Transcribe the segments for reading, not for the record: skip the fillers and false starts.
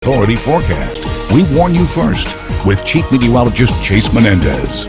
Authority forecast. We warn you first with Chief Meteorologist Chase Menendez.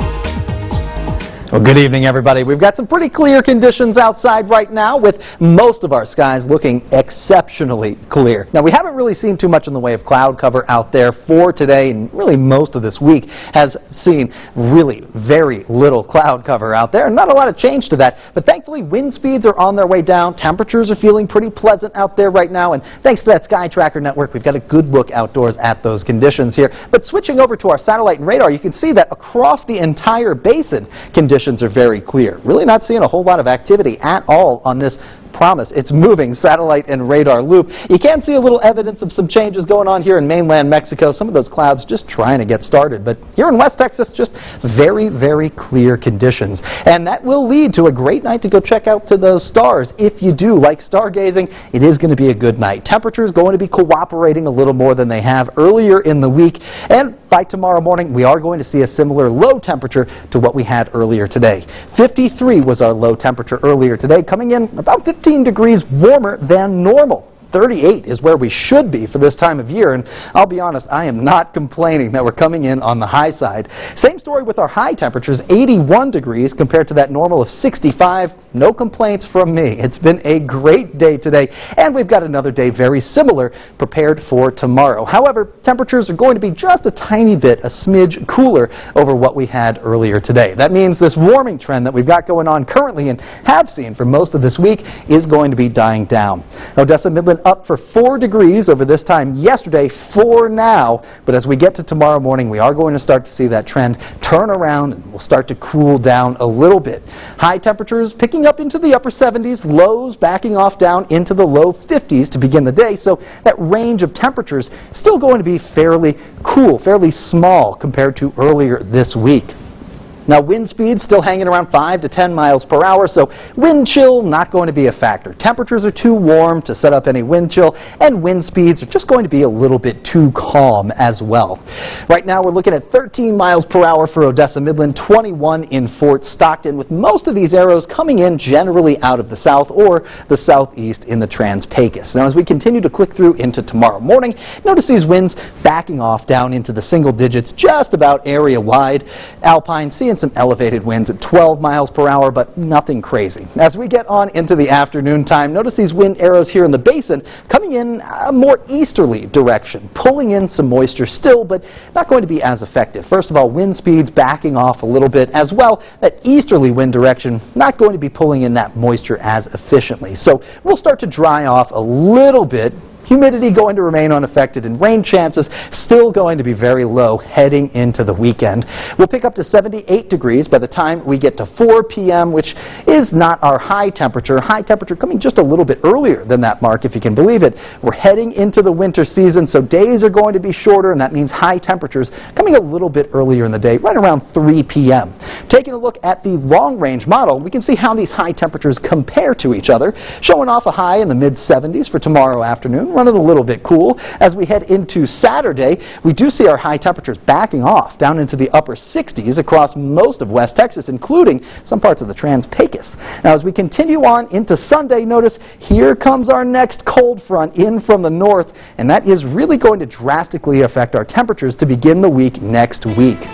Well, good evening, everybody. We've got some pretty clear conditions outside right now, with most of our skies looking exceptionally clear. Now, we haven't really seen too much in the way of cloud cover out there for today, and really most of this week has seen really very little cloud cover out there. Not a lot of change to that, but thankfully wind speeds are on their way down. Temperatures are feeling pretty pleasant out there right now, and thanks to that Sky Tracker network, we've got a good look outdoors at those conditions here. But switching over to our satellite and radar, you can see that across the entire basin, conditions are very clear. Really not seeing a whole lot of activity at all on this promise. It's moving satellite and radar loop. You can see a little evidence of some changes going on here in mainland Mexico. Some of those clouds just trying to get started. But here in West Texas, just very, very clear conditions. And that will lead to a great night to go check out to those stars. If you do like stargazing, it is going to be a good night. Temperatures going to be cooperating a little more than they have earlier in the week. And by tomorrow morning, we are going to see a similar low temperature to what we had earlier today. 53 was our low temperature earlier today, coming in about 15 degrees warmer than normal. 38 is where we should be for this time of year, and I'll be honest, I am not complaining that we're coming in on the high side. Same story with our high temperatures, 81 degrees compared to that normal of 65. No complaints from me. It's been a great day today, and we've got another day very similar prepared for tomorrow. However, temperatures are going to be just a tiny bit, a smidge cooler over what we had earlier today. That means this warming trend that we've got going on currently and have seen for most of this week is going to be dying down. Odessa Midland up for 4 degrees over this time yesterday, 4 now, but as we get to tomorrow morning, we are going to start to see that trend turn around and we'll start to cool down a little bit. High temperatures picking up into the upper 70s, lows backing off down into the low 50s to begin the day, so that range of temperatures still going to be fairly cool, fairly small compared to earlier this week. Now, wind speeds still hanging around 5 to 10 miles per hour, so wind chill not going to be a factor. Temperatures are too warm to set up any wind chill, and wind speeds are just going to be a little bit too calm as well. Right now, we're looking at 13 miles per hour for Odessa Midland, 21 in Fort Stockton, with most of these arrows coming in generally out of the south or the southeast in the Trans-Pecos. Now, as we continue to click through into tomorrow morning, notice these winds backing off down into the single digits just about area-wide. Alpine seeing some elevated winds at 12 miles per hour, but nothing crazy. As we get on into the afternoon time, notice these wind arrows here in the basin coming in a more easterly direction, pulling in some moisture still, but not going to be as effective. First of all, wind speeds backing off a little bit as well. That easterly wind direction not going to be pulling in that moisture as efficiently. So we'll start to dry off a little bit. Humidity going to remain unaffected, and rain chances still going to be very low heading into the weekend. We'll pick up to 78 degrees by the time we get to 4 p.m., which is not our high temperature. High temperature coming just a little bit earlier than that mark, if you can believe it. We're heading into the winter season, so days are going to be shorter, and that means high temperatures coming a little bit earlier in the day, right around 3 p.m. Taking a look at the long-range model, we can see how these high temperatures compare to each other, showing off a high in the mid-70s for tomorrow afternoon, running a little bit cool. As we head into Saturday, we do see our high temperatures backing off down into the upper 60s across most of West Texas, including some parts of the Trans-Pecos. Now, as we continue on into Sunday, notice here comes our next cold front in from the north, and that is really going to drastically affect our temperatures to begin the week next week.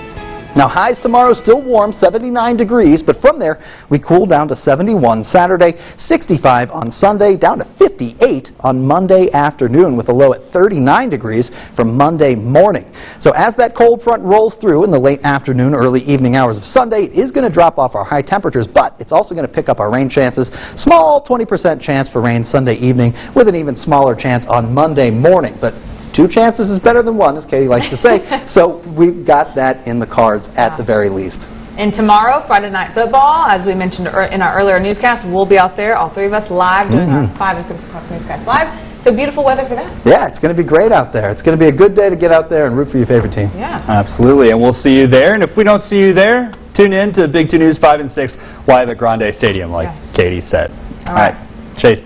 Now, highs tomorrow still warm, 79 degrees, but from there we cool down to 71 Saturday, 65 on Sunday, down to 58 on Monday afternoon, with a low at 39 degrees from Monday morning. So as that cold front rolls through in the late afternoon, early evening hours of Sunday, it is going to drop off our high temperatures, but it's also going to pick up our rain chances. Small 20% chance for rain Sunday evening, with an even smaller chance on Monday morning. But 2 chances is better than 1, as Katie likes to say, so we've got that in the cards at the very least. And tomorrow, Friday Night Football, as we mentioned in our earlier newscast, we'll be out there, all 3 of us live, doing our 5 and 6 o'clock newscast live. So beautiful weather for that. Yeah, it's going to be great out there. It's going to be a good day to get out there and root for your favorite team. Yeah. Absolutely, and we'll see you there. And if we don't see you there, tune in to Big 2 News 5 and 6 live at Grande Stadium, like Katie said. All right. Chase, thank you.